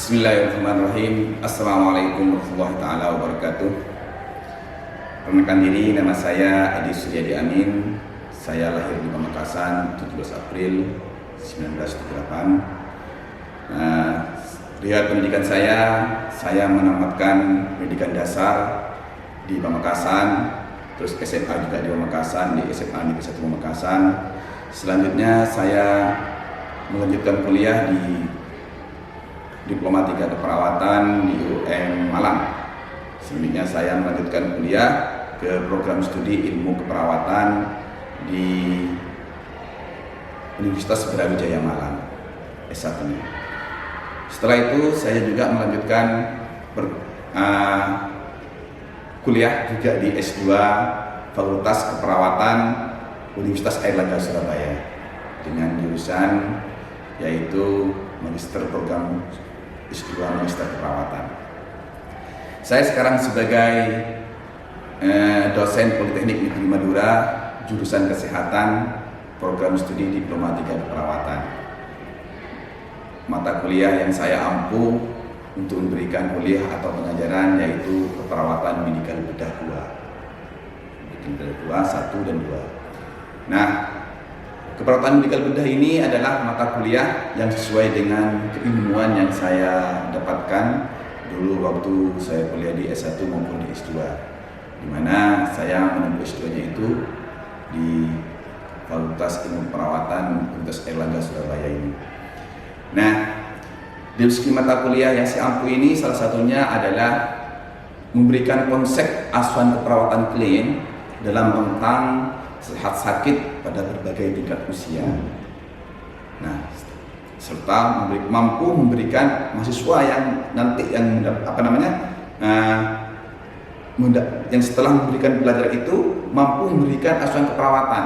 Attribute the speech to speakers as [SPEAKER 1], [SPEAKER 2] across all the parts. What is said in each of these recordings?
[SPEAKER 1] Bismillahirrahmanirrahim. Assalamualaikum warahmatullahi taala wabarakatuh. Perkenalkan diri, nama saya Adi Suryadi Amin. Saya lahir di Pamekasan 17 April 1978. Riwayat pendidikan saya menamatkan pendidikan dasar di Pamekasan, terus SMA juga di Pamekasan, di SMA Negeri 1 Pamekasan. Selanjutnya saya melanjutkan kuliah di Diploma 3 Keperawatan di UM Malang. Selanjutnya saya melanjutkan kuliah ke program studi ilmu keperawatan di Universitas Brawijaya Malang S1. Setelah itu saya juga melanjutkan kuliah juga di S2 Fakultas Keperawatan Universitas Airlangga Surabaya dengan jurusan yaitu Magister Program S2 Magister Keperawatan. Saya sekarang sebagai dosen Politeknik Negeri Madura, jurusan Kesehatan, program studi Diploma 3 Keperawatan. Mata kuliah yang saya ampu untuk memberikan kuliah atau pengajaran yaitu keperawatan medikal bedah 2. Medikal bedah 1 dan 2. Nah, keperawatan medikal bedah ini adalah mata kuliah yang sesuai dengan keilmuan yang saya dapatkan dulu waktu saya kuliah di S1 maupun di S2, di mana saya menempuh S2-nya itu di Fakultas Ilmu Perawatan Universitas Airlangga Surabaya ini. Nah, di segi mata kuliah yang saya ampu ini salah satunya adalah memberikan konsep asuhan keperawatan klien dalam rentang sehat sakit pada berbagai tingkat usia. Nah, serta mampu memberikan mahasiswa yang nanti yang yang setelah memberikan pelajaran itu mampu memberikan asuhan keperawatan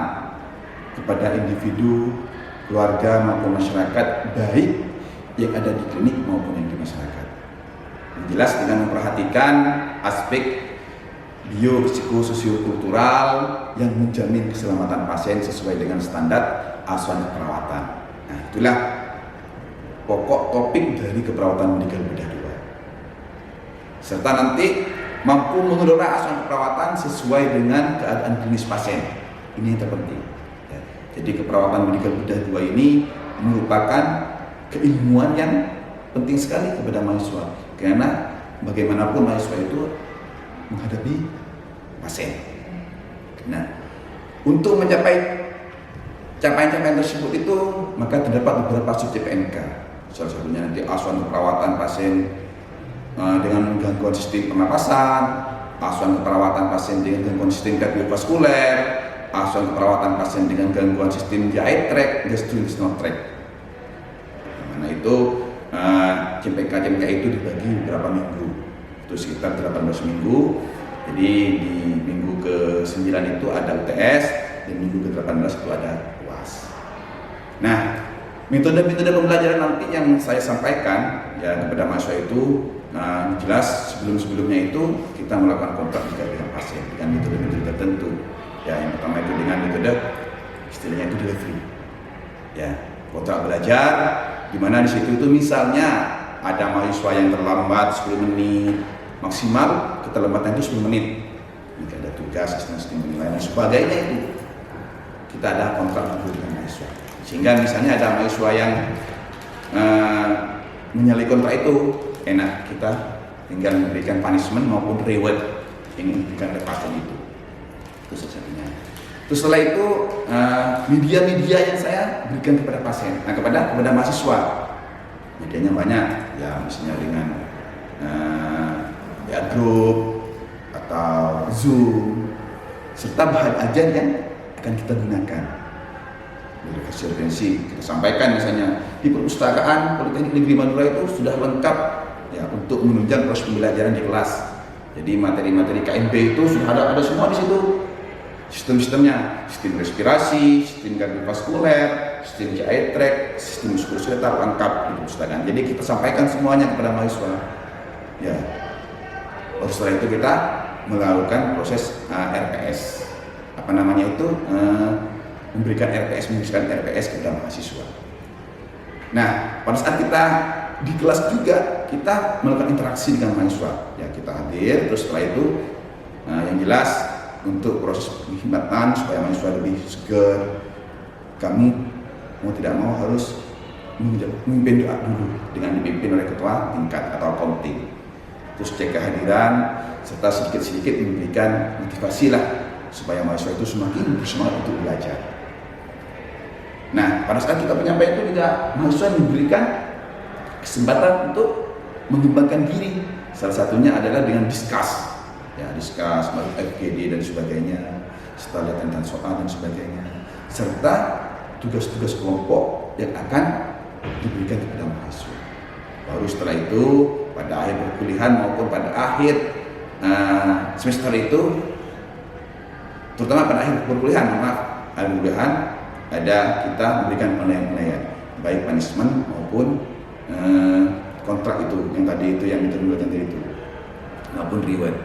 [SPEAKER 1] kepada individu, keluarga maupun masyarakat, baik yang ada di klinik maupun yang di masyarakat. Yang jelas dengan memperhatikan aspek biopsikososiokultural yang menjamin keselamatan pasien sesuai dengan standar asuhan keperawatan. Nah, itulah pokok topik dari keperawatan medikal bedah 2. Serta nanti mampu mengelola asuhan keperawatan sesuai dengan keadaan klinis pasien. Ini yang terpenting. Ya. Jadi keperawatan medikal bedah 2 ini merupakan keilmuan yang penting sekali kepada mahasiswa. Karena bagaimanapun mahasiswa itu menghadapi pasien. Nah, untuk mencapai capaian-capaian tersebut itu maka terdapat beberapa sub CPNK. Salah satunya nanti asuhan keperawatan pasien dengan gangguan sistem pernapasan, asuhan keperawatan pasien dengan gangguan sistem kardiovaskuler, asuhan keperawatan pasien dengan gangguan sistem GI tract, gastrointestinal tract. Nah, itu CPNK itu dibagi beberapa minggu. Itu sekitar 18 minggu. Jadi di minggu ke-9 itu ada UTS dan minggu ke-18 itu ada UAS. Nah, metode-metode pembelajaran nanti yang saya sampaikan ya kepada mahasiswa itu jelas sebelumnya itu kita melakukan kontak juga dengan pasien dengan metode-metode tertentu. Ya, yang pertama itu dengan metode istilahnya itu delivery. Ya, kontrak belajar di mana di situ itu misalnya ada mahasiswa yang terlambat 10 menit, maksimal keterlambatan itu 10 menit. Jika ada tugas, sistem penilaian dan sebagainya itu kita ada kontrak dengan mahasiswa. Sehingga misalnya ada mahasiswa yang menyalahi kontrak itu, enak kita tinggal memberikan punishment maupun reward yang diberikan oleh pasien itu. Itu salah satunya. Terus setelah itu media-media yang saya berikan kepada pasien, kepada mahasiswa. Medianya banyak, ya misalnya dengan ya grup atau Zoom serta bahan ajar yang akan kita gunakan. Dari referensi kita sampaikan misalnya di perpustakaan Politeknik Negeri Madura itu sudah lengkap ya untuk menunjang proses pembelajaran di kelas. Jadi materi-materi KMB itu sudah ada semua di situ. Sistem-sistemnya, sistem respirasi, sistem kardiovaskuler, sistem GI tract, sistem muskuloskeletal lengkap di perpustakaan. Jadi kita sampaikan semuanya kepada mahasiswa. Ya. Lalu setelah itu kita melakukan proses RPS. Apa namanya itu? Memberikan RPS kepada mahasiswa. Nah, pada saat kita di kelas juga kita melakukan interaksi dengan mahasiswa. Ya, kita hadir, terus setelah itu yang jelas untuk proses penghematan supaya mahasiswa lebih segar, kami mau tidak mau harus memimpin doa dulu dengan dipimpin oleh ketua tingkat atau komting. Terus cek kehadiran serta sedikit-sedikit memberikan motivasi lah supaya mahasiswa itu semakin bersemangat untuk belajar. Nah, pada saat kita penyampaian itu juga mahasiswa diberikan kesempatan untuk mengembangkan diri. Salah satunya adalah dengan diskus, ya diskus, FGD dan sebagainya, setelah tentang soal dan sebagainya, serta tugas-tugas kelompok yang akan diberikan kepada mahasiswa. Baru setelah itu pada akhir perkuliahan maupun pada akhir semester itu, terutama pada akhir perkuliahan, ada kita memberikan penilaian, baik punishment maupun kontrak itu yang tadi itu yang diterima tadi itu, maupun reward,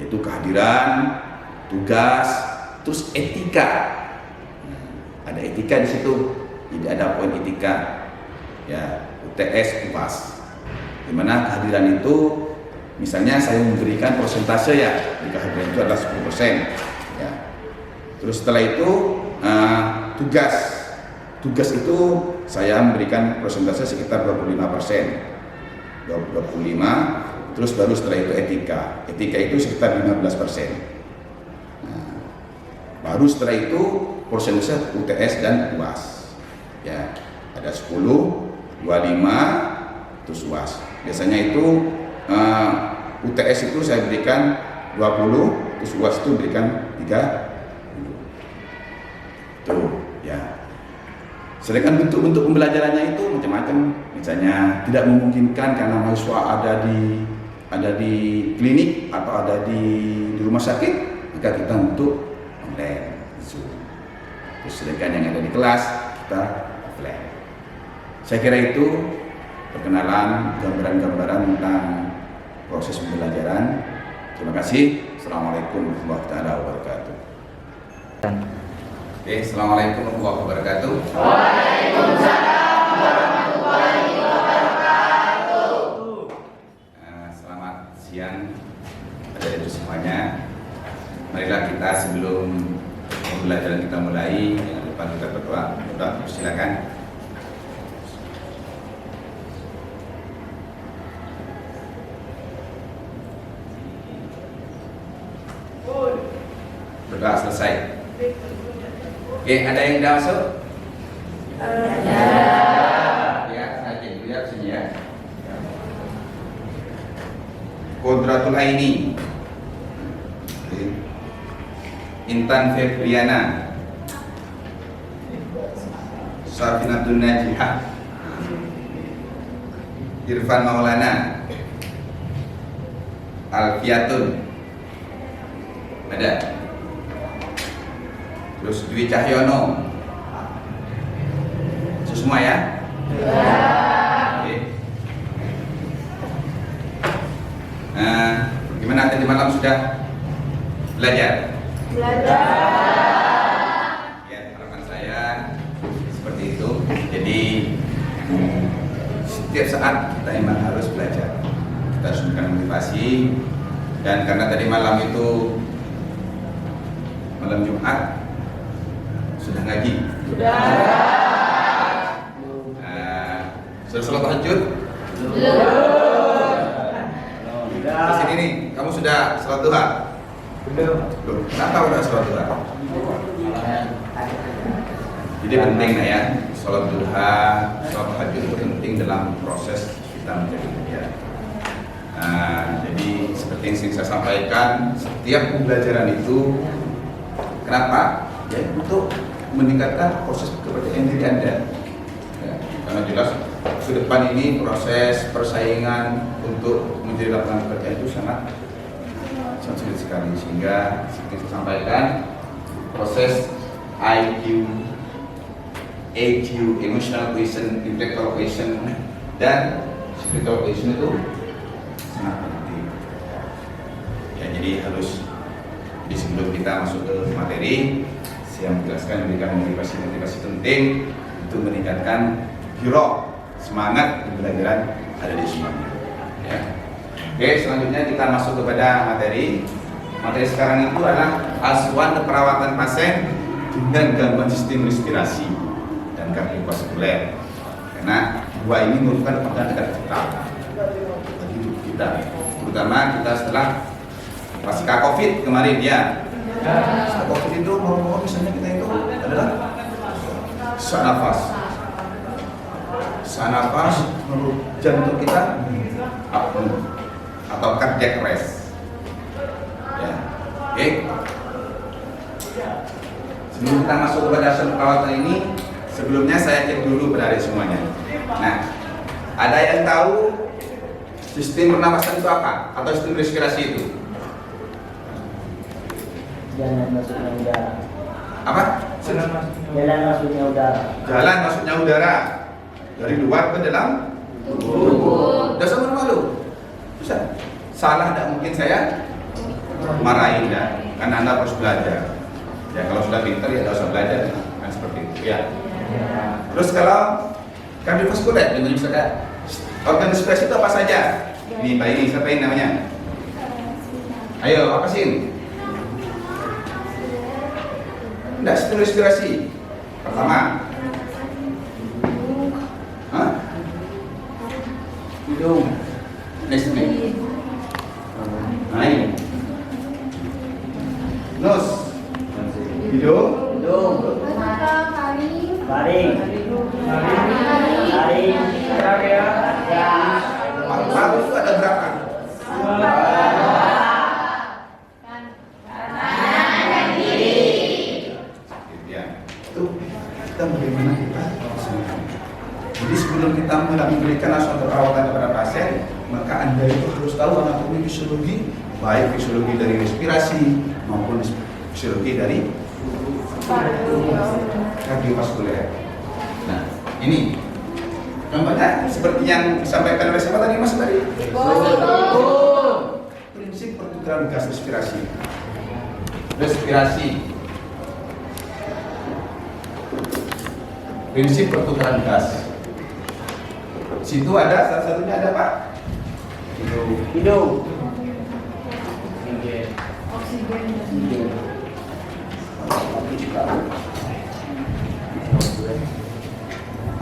[SPEAKER 1] yaitu kehadiran, tugas, terus etika. Ada etika di situ, jadi ada poin etika, ya UTS, UAS, dimana kehadiran itu, misalnya saya memberikan persentase ya, di kehadiran itu adalah 10%, ya. Terus setelah itu tugas itu saya memberikan persentase sekitar 25%, 25, terus baru setelah itu etika itu sekitar 15%. Nah, baru setelah itu persentase UTS dan UAS, ya ada 10, 25, terus UAS. Biasanya itu UTS itu saya berikan 20, terus UAS itu berikan 30. Tuh, ya. Sedangkan bentuk-bentuk pembelajarannya itu macam-macam. Misalnya tidak memungkinkan karena mahasiswa ada di klinik atau ada di rumah sakit, maka kita untuk online Zoom. Terus sedangkan yang ada di kelas kita offline. Saya kira itu perkenalan, gambaran-gambaran tentang proses pembelajaran. Terima kasih. Assalamualaikum warahmatullahi wabarakatuh. Oke, assalamualaikum warahmatullahi wabarakatuh.
[SPEAKER 2] Waalaikumsalam warahmatullahi wabarakatuh.
[SPEAKER 1] Selamat siang pada itu semuanya. Marilah kita sebelum pembelajaran kita mulai, jangan lupa kita berdoa. Silakan. Berdoa selesai. Oke, ada yang sudah masuk? Ya, saya lihat sini ya. Kodratul Aini, Intan Febriana, Safinatun Najihah, Irfan Maulana, Alfiatun, ada. Terus Dwi Cahyono, itu semua ya? Ya. Oke. Gimana tadi malam sudah belajar? Belajar. Ya, harapan saya seperti itu. Jadi setiap saat kita memang harus belajar. Kita harus memberikan motivasi. Dan karena tadi malam itu malam Jumat, sudah ngaji? Sudah. Sudah sholat tahajud? Belum. Di sini nih, kamu sudah sholat duha? Belum. Kenapa udah sholat duha? Jadi penting lah ya, sholat duha, sholat tahajud itu penting dalam proses kita menjadi manusia. Jadi seperti yang saya sampaikan, setiap pembelajaran itu, kenapa? Ya untuk meningkatkan proses kepercayaan diri Anda, ya, karena jelas ke depan ini proses persaingan untuk menjadi lapangan pekerjaan itu sangat sulit sekali, sehingga seperti saya sampaikan, proses IQ, EQ, emotional quotient, intellectual quotient, dan spiritual quotient itu sangat penting. Ya, jadi harus di sebelum kita masuk ke materi, saya menjelaskan memberikan motivasi penting untuk meningkatkan semangat pembelajaran ada di semuanya. Ya. Oke, selanjutnya kita masuk kepada materi. Materi sekarang itu adalah asuhan keperawatan pasien dengan gangguan sistem respirasi dan kardiovaskuler. Karena dua ini merupakan organ dekat kita, bagi hidup kita, terutama kita setelah pasca COVID kemarin ya. Pasca COVID itu mau misalnya kita itu adalah sesak nafas, menurut jantung kita apnea atau cardiac arrest. Ya, oke. Sebelum kita masuk kepada asuhan perawatan ini, sebelumnya saya cek dulu pada semuanya. Nah, ada yang tahu sistem pernapasan itu apa? Atau sistem respirasi itu?
[SPEAKER 3] Jalan masuknya udara.
[SPEAKER 1] Apa?
[SPEAKER 3] Jalan masuknya udara.
[SPEAKER 1] Jalan masuknya udara dari luar ke dalam tubuh. Udah sama malu? Susah. Salah tidak mungkin saya marahin ya, karena Anda harus belajar. Ya kalau sudah pintar ya tidak usah belajar, kan seperti itu ya. Terus kalau kardiovaskuler, contohnya misalkan organ respirasi itu apa saja? Ini Pak ini, siapa ini namanya? Ayo, apa sih? Tidak, sistem respirasi. Pertama, hidung. Next. Naik. Nose. Hidung.
[SPEAKER 3] Baring.
[SPEAKER 1] Paru itu ada berapa? Ya, itu kita bagaimana kita. Jadi sebelum kita memberikan asuhan perawatan kepada pasien, maka Anda itu harus tahu anatomi fisiologi, baik fisiologi dari respirasi maupun fisiologi dari kardiovaskuler. Nah, ini contohnya seperti yang disampaikan oleh siapa tadi Mas tadi? Prinsip pertukaran gas respirasi. Prinsip pertukaran gas. Situ ada salah satunya ada Pak?
[SPEAKER 3] Hidung.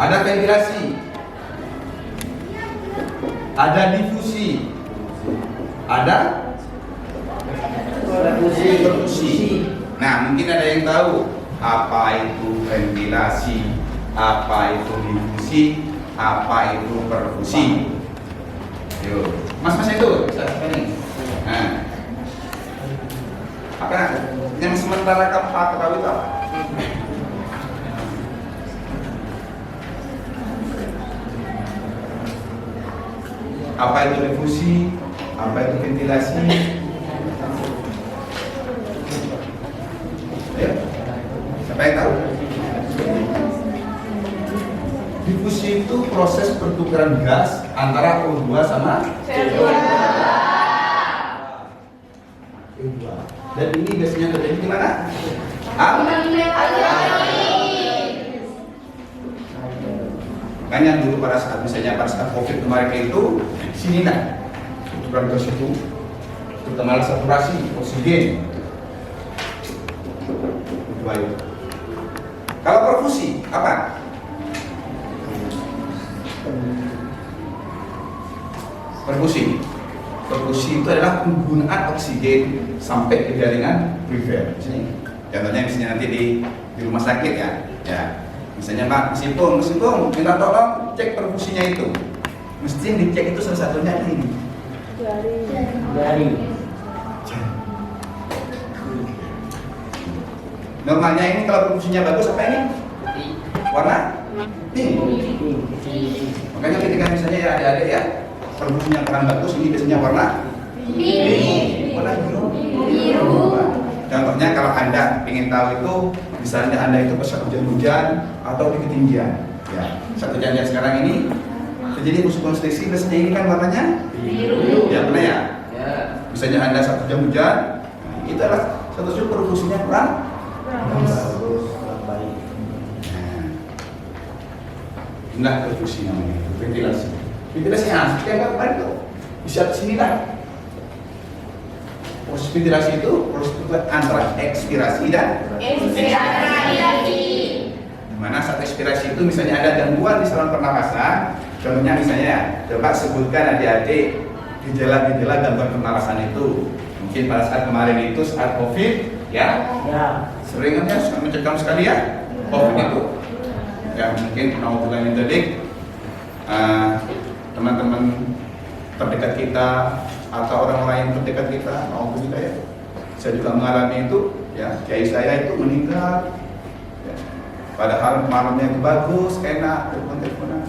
[SPEAKER 1] Ada ventilasi, ada difusi, ada perfusi. Nah, mungkin ada yang tahu apa itu ventilasi, apa itu difusi, apa itu perfusi. Yuk, mas itu, ini. Nah, apa yang sementara kamu tahu itu apa? Apa itu difusi, apa itu ventilasi? Ya, siapa yang tahu? Difusi itu proses pertukaran gas antara O2 sama CO2. Dan ini gasnya terjadi di mana? Makanya dulu pada saat misalnya pada saat COVID kemarin itu sini nah pertukaran gas itu terutama saturasi oksigen. Baik. Kalau perfusi apa? Perfusi itu adalah penggunaan oksigen sampai ke jaringan perifer. Contohnya misalnya nanti di rumah sakit ya. Misalnya Pak, Mesimpung, minta tolong cek perfusinya itu. Mesti yang dicek itu salah satunya ini.
[SPEAKER 3] Jari.
[SPEAKER 1] Normalnya ini kalau perfusinya bagus apa ini? Warna? Pink. Makanya ketika misalnya ya adik-adik ya, perfusinya kurang bagus, ini biasanya warna pink. Warna biru. Contohnya kalau Anda ingin tahu itu, misalnya Anda itu pas hujan-hujan atau di ketinggian. Ya, satu hujan sekarang ini terjadi musuh konstruksi, biasanya ini kan warnanya biru. Ya benar ya? Misalnya Anda satu jam hujan, itu adalah satu jam perfusinya kurang bagus, kurang baik. Nah, perfusi namanya, ventilasi. Ventilasi yang kemarin tuh bisa sini lah. Proses ventilasi itu proses antara ekspirasi dan
[SPEAKER 2] Inspirasi.
[SPEAKER 1] dimana saat ekspirasi itu misalnya ada gangguan di saluran pernapasan. Contohnya misalnya, coba sebutkan adik-adik gejala-gejala gangguan pernapasan itu. Mungkin pada saat kemarin itu saat COVID, ya,
[SPEAKER 3] Ya.
[SPEAKER 1] sering kan ya, mencekam sekali ya, COVID itu. Ya mungkin naudzubillah min dzalik, teman-teman terdekat kita atau orang-orang yang terdekat kita, naudzubillah ya. Saya juga mengalami itu, ya, kiai saya itu meninggal. Ya. Padahal malamnya itu bagus, enak, telepon-teleponan.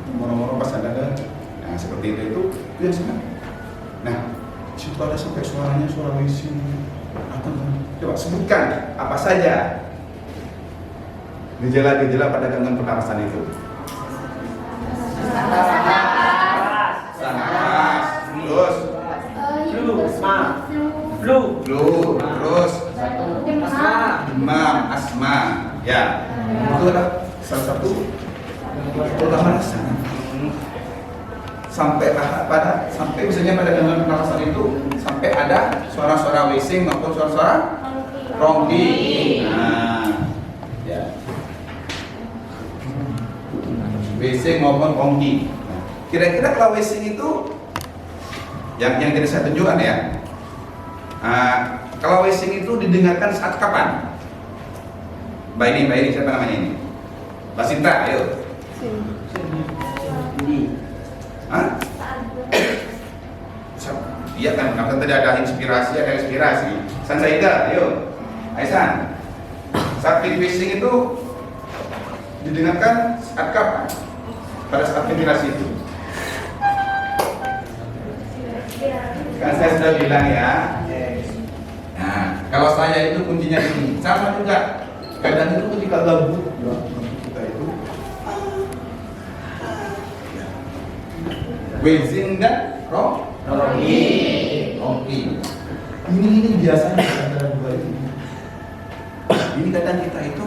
[SPEAKER 1] Moro-moro pas ada nah seperti itu yang senang. Nah, situ ada sampai suaranya suara WC. Coba sebutkan apa saja gejala-gejala pada gangguan pernapasan itu. Nafas, terus
[SPEAKER 3] Flu.
[SPEAKER 1] terus demam, asma, ya. Itu adalah salah satu pernapasan. Sampai misalnya pada gangguan pernapasan itu sampai ada suara-suara WC maupun suara-suara ronggi. Nah, ya. WC maupun ronggi. Nah, kira-kira kalau WC itu yang tidak saya tunjukkan ya. Kalau WC itu didengarkan saat kapan? Mbak ini siapa namanya ini? Mbak Sinta, ayo. Hah? Iya kan, karena tadi ada inspirasi. Sansaida, ayo. Aisan. Saat pintu itu didengarkan saat kapan? Pada saat ventilasi itu. Kan saya sudah bilang ya. Nah, kalau saya itu kuncinya ini sama juga. Kadang itu ketika gabut, kita itu wheezing dan ronggi. Ini biasanya antara dua ini. Ini kadang kita ini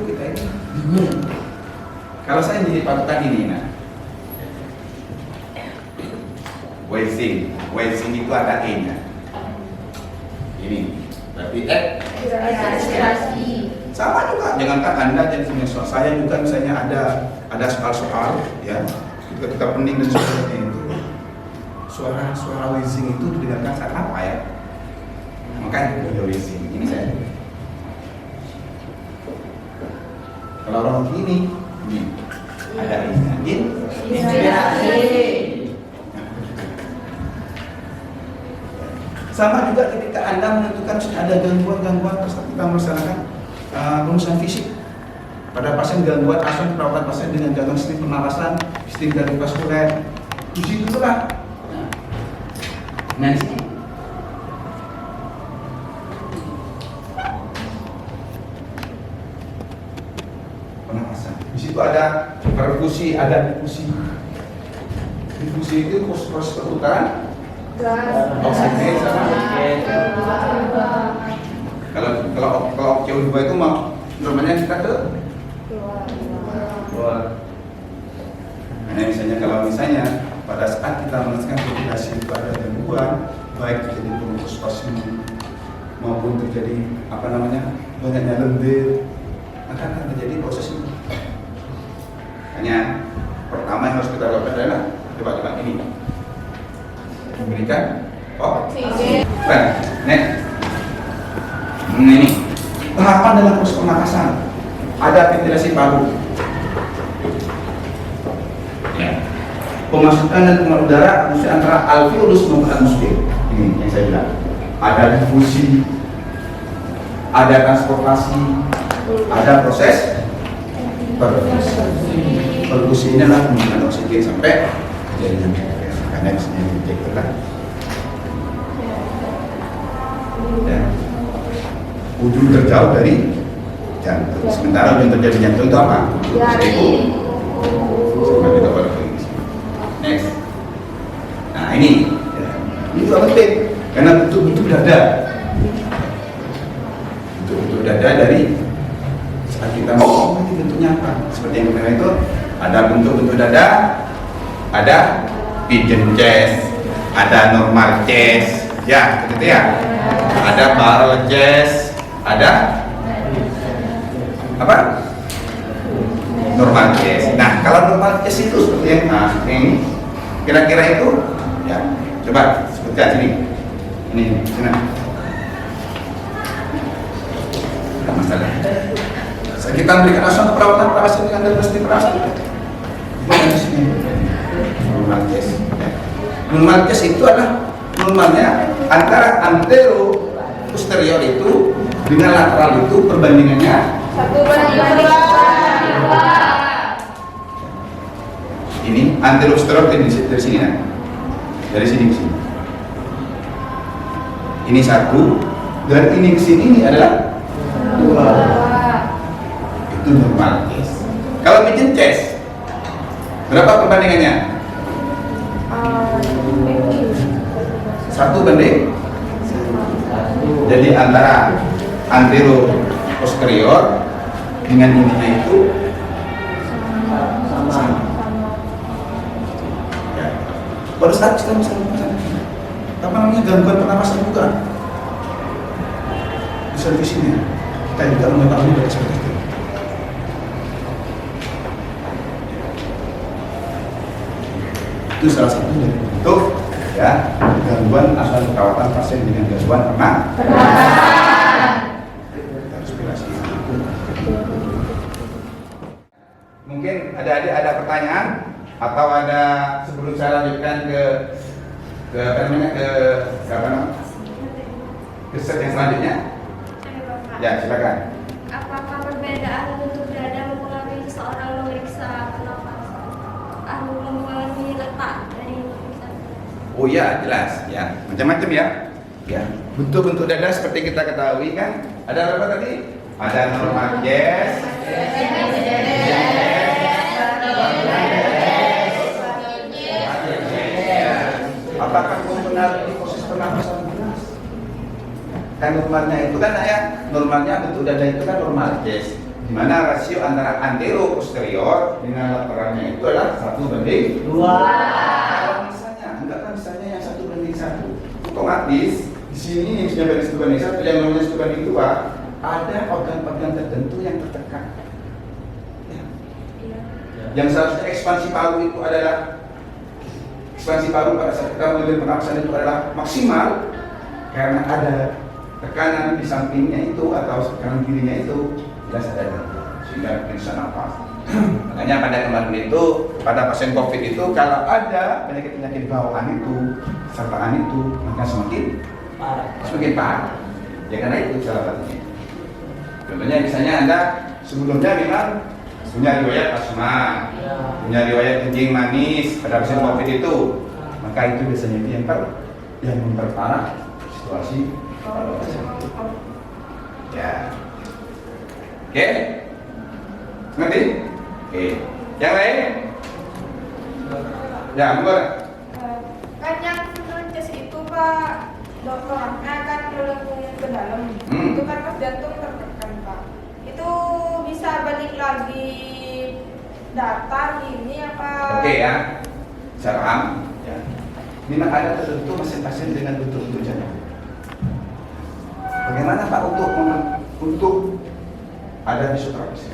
[SPEAKER 1] bingung. Kalau saya jadi patokan ini, nah, wheezing itu ada E-nya. Ini berarti
[SPEAKER 2] Inspirasi.
[SPEAKER 1] sama juga. Jangankan Anda jadi semester saya juga misalnya ada soal-soal ya ketika pening dan sebagainya itu suara wheezing itu didengarkan saat apa ya? Makanya ada wheezing ini saya. Kalau orang ini ada
[SPEAKER 2] Inspirasi.
[SPEAKER 1] sama juga ketika Anda menentukan ada gangguan saat kita melaksanakan pemeriksaan fisik pada pasien gangguan asuhan perawatan pasien dengan gangguan sistem pernapasan, sistem kardiovaskuler, di situ lah. Nah, di sini pernapasan. Di situ ada perfusi, ada difusi. Difusi itu proses perputaran oksigen sama. Kalau CO2 itu mau normalnya kita ke keluar. Nah, misalnya pada saat kita melakukan ventilasi itu ada gangguan, baik terjadi bronkospasmi maupun terjadi banyaknya lendir, akan terjadi proses itu. Hanya pertama yang harus kita lakukan adalah coba ini memberikan oksigen. Ini tahapan dalam proses pernapasan. Ada ventilasi paru. Ya. Pemasukan dan pengeluaran udara antara alveolus maupun atmosfer. Ini yang saya bilang. Ada difusi, ada transportasi, ada proses perfusi. Perfusi ini adalah penggunaan oksigen sampai jaringan karena disini dicekkan. Ya. Ujung terjauh dari jantung. Sementara ujung terjadi jantung itu apa? Jari. Sama kita pada next. Nah ini juga penting karena bentuk dada. Bentuk dada dari saat kita mau bentuknya apa? Seperti yang kemarin itu ada bentuk dada, ada pigeon chest, ada normal chest, ya, begitu ya. Ada barrel chest, ada apa? Normal chest. Nah, kalau normal chest itu seperti yang ini, kira-kira itu, ya, coba sebutkan sini. Ini, sini. Tidak masalah. Kita berikan asuhan perawatan pasien dengan diagnosis perawatan. Di sini. Normal chest. Normal chest itu adalah normalnya antara antero posterior itu dengan lateral itu perbandingannya
[SPEAKER 2] 1:2.
[SPEAKER 1] ini antero posterior dari sini nah. Dari sini ke sini. Ini 1 dan ini ke sini ini adalah 2. Itu normal chest. Kalau pigeon chest berapa perbandingannya? 1:1. Jadi antara antero posterior dengan ininya itu sama. Ya. Pada saat kita misalnya apa namanya gangguan pernapasan juga di servisnya kita juga mengetahui dari seperti itu. Itu salah satu dari bentuk ya gangguan asuhan perawatan pasien dengan gangguan pernapasan. Respirasi. Mungkin adik-adik ada pertanyaan atau ada sebelum saya lanjutkan ke apa namanya ke set yang selanjutnya. Ya silakan.
[SPEAKER 4] Apakah perbedaan bentuk dada mempengaruhi seseorang memeriksa pernapasan? Mempengaruhi letak dari pemeriksaan?
[SPEAKER 1] Oh ya jelas ya macam-macam ya. Ya bentuk-bentuk dada seperti kita ketahui kan ada berapa tadi? Ada normal chest, apakah mempengaruhi proses pernapasan? Kan normalnya itu kan ya, normalnya bentuk dada itu kan normal chest, di mana rasio antara antero posterior dengan lateralnya itu adalah 1:2. Kalau misalnya enggak kan misalnya yang 1:1, otomatis di sini yang sudah dari 1:1 yang namanya 1:2 ada organ-organ tertentu yang tertekan. Ya. Yang seharusnya ekspansi paru itu adalah ekspansi paru pada saat kita mengambil pernapasan itu adalah maksimal karena ada tekanan di sampingnya itu atau kanan kirinya itu jelas ada sehingga bisa nafas. Makanya pada kemarin itu pada pasien COVID itu kalau ada penyakit-penyakit bawaan itu sertaan itu maka semakin parah. Ya karena itu salah satunya. Contohnya misalnya Anda sebelumnya memang punya riwayat asma, punya riwayat kencing manis pada pasien COVID itu, maka itu biasanya itu yang memperparah situasi. Ya, oke, ngerti? Oke, yang lain? Ya, bukan?
[SPEAKER 5] Kan yang menurut itu Pak dokternya kan melengkung ke dalam, itu kan pas jantung tertekan Pak. Itu bisa balik lagi datar ini apa?
[SPEAKER 1] Oke ya, saya paham. Ya. Memang ada tertentu pasien-pasien dengan bentuk-bentuk jantung. Bagaimana Pak untuk ada fisioterapis?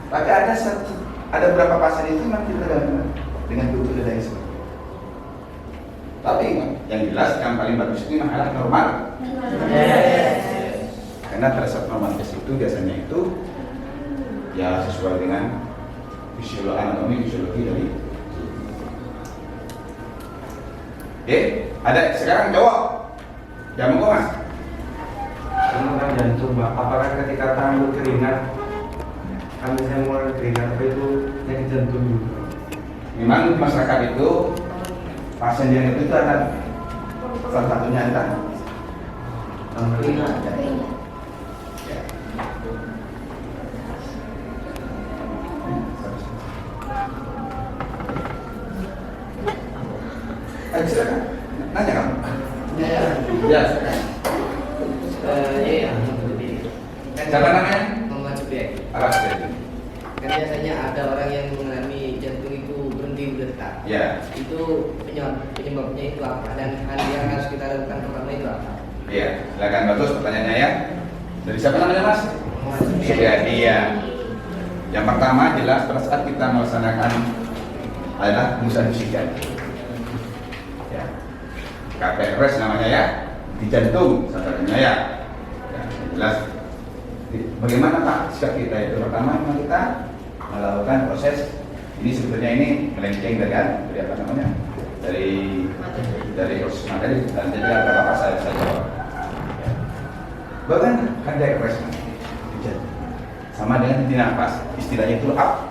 [SPEAKER 1] Tapi ada beberapa pasien itu memang kita dengan bentuk dada yang seperti itu. Tapi yang jelas yang paling bagus ini adalah normal. Karena pada saat normal itu biasanya itu ya sesuai dengan anatomi fisiologi dari. Oke, ada sekarang cowok. Jam kok Mas?
[SPEAKER 6] Kan jantung Mbak, apakah ketika tangan berkeringat kan saya mulai keringat apa itu yang jantung juga?
[SPEAKER 1] Memang di masyarakat itu pasien yang itu ada salah satunya ada
[SPEAKER 6] Keringat.
[SPEAKER 1] ya. Ayo silakan nanya kamu. Ya silakan. Siapa namanya?
[SPEAKER 7] Muhammad Supriyadi.
[SPEAKER 1] Apa itu?
[SPEAKER 7] Kan biasanya ada orang yang mengalami berdetak.
[SPEAKER 1] Ya,
[SPEAKER 7] Itu penyebabnya itu apa dan hal yang harus kita lakukan pertama itu apa?
[SPEAKER 1] ya. Silakan bagus pertanyaannya ya. Dari siapa namanya Mas? Iya. Yang pertama jelas pada saat kita melaksanakan adalah musafisikan. Ya. KPRS namanya ya, di jantung salah satunya ya. Ya, jelas. Bagaimana Pak sikap kita itu? Pertama memang kita melakukan proses ini sebetulnya ini melenceng dari apa namanya? Dari proses materi dan jadi apa saya jawab. Bahkan cardiac arrest sama dengan henti nafas, istilahnya itu up.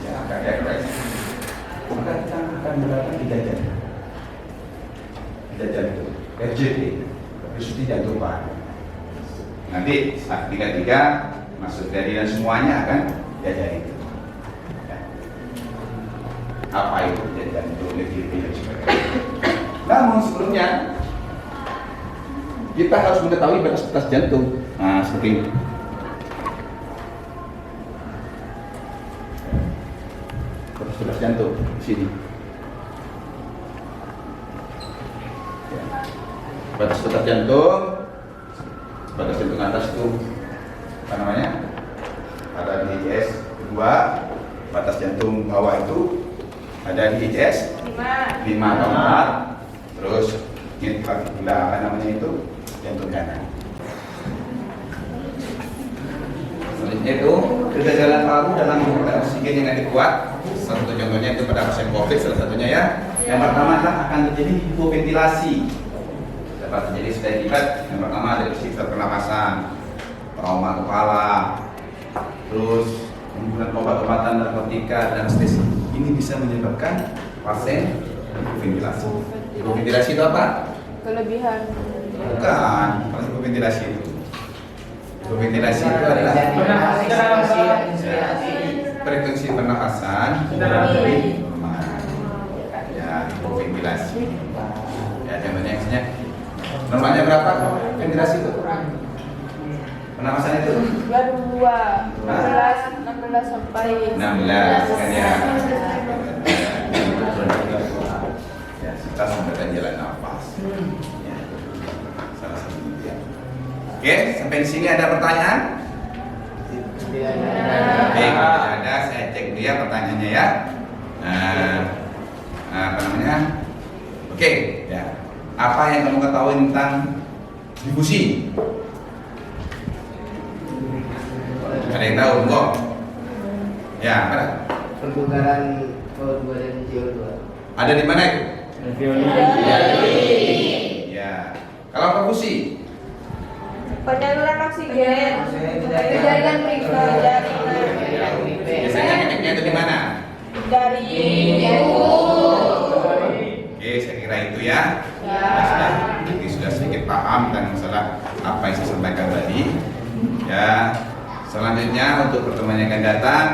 [SPEAKER 1] Ya, cardiac arrest. Maka kita akan melakukan jajan itu RJT, resusitasi jantung Pak. Nanti saat 3 masuk dari dan semuanya akan jajan itu. Ya. Apa itu jajan itu RJT dan sebagainya. Namun sebelumnya kita harus mengetahui batas jantung. Nah, seperti ini. Batas jantung di sini. Ya. Batas jantung atas itu apa namanya? Ada di ICS kedua. Batas jantung bawah itu ada di ICS 5 atau 4. Terus ini bila apa namanya itu jantung kanan. Selanjutnya itu kegagalan paru dalam mengeluarkan oksigen yang tidak kuat. Satu contohnya itu pada pasien COVID salah satunya ya. Yang pertama adalah akan terjadi hipoventilasi. Dapat terjadi sudah akibat. Yang pertama ada sekitar pernapasan, trauma kepala, terus penggunaan obat-obatan narkotika dan anestesi. Ini bisa menyebabkan pasien hipoventilasi. Hipoventilasi itu apa?
[SPEAKER 5] Kelebihan.
[SPEAKER 1] Bukan, apa hipoventilasi itu? Hipoventilasi itu adalah frekuensi pernapasan lemah. Ya, hipoventilasi. Ya, contohnya misalnya normalnya berapa ventilasi itu? Pernapasan itu?
[SPEAKER 5] 16 sampai
[SPEAKER 1] 16 kan ya. Ya, kita sampai jalan nafas. Ya, salah satu ya. Oke, sampai di sini ada pertanyaan? Oke, kalau tidak ada saya cek dulu ya pertanyaannya ya. Apa namanya? Oke, ya. Apa yang kamu ketahui tentang difusi? Ada yang tahu enggak? Ya, ada.
[SPEAKER 7] Pertukaran O2 dan CO2.
[SPEAKER 1] Ada di mana itu?
[SPEAKER 3] Ya.
[SPEAKER 1] Ya. Kalau perfusi?
[SPEAKER 5] penyaluran oksigen.
[SPEAKER 2] Jaringan periksa.
[SPEAKER 1] Biasanya ngeceknya itu di mana?
[SPEAKER 5] Dari
[SPEAKER 1] Oke, saya kira itu ya. Sudah, ini sudah sedikit paham tentang masalah apa yang saya sampaikan tadi. Ya, selanjutnya untuk pertemuan yang akan datang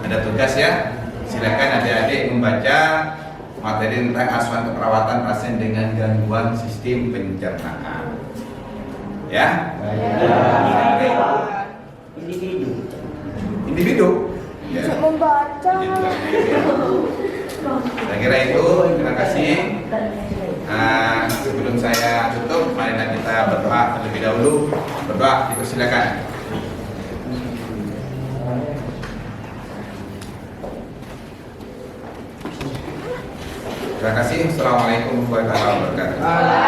[SPEAKER 1] ada tugas ya. Silakan adik-adik membaca materi tentang asuhan keperawatan pasien dengan gangguan sistem pencernaan. Ya. Individu. Ya.
[SPEAKER 5] bisa membaca.
[SPEAKER 1] Saya kira itu. Terima kasih. Sebelum saya tutup, marilah kita berdoa terlebih dahulu. Berdoa, dipersilakan. Terima kasih. Assalamualaikum warahmatullahi wabarakatuh.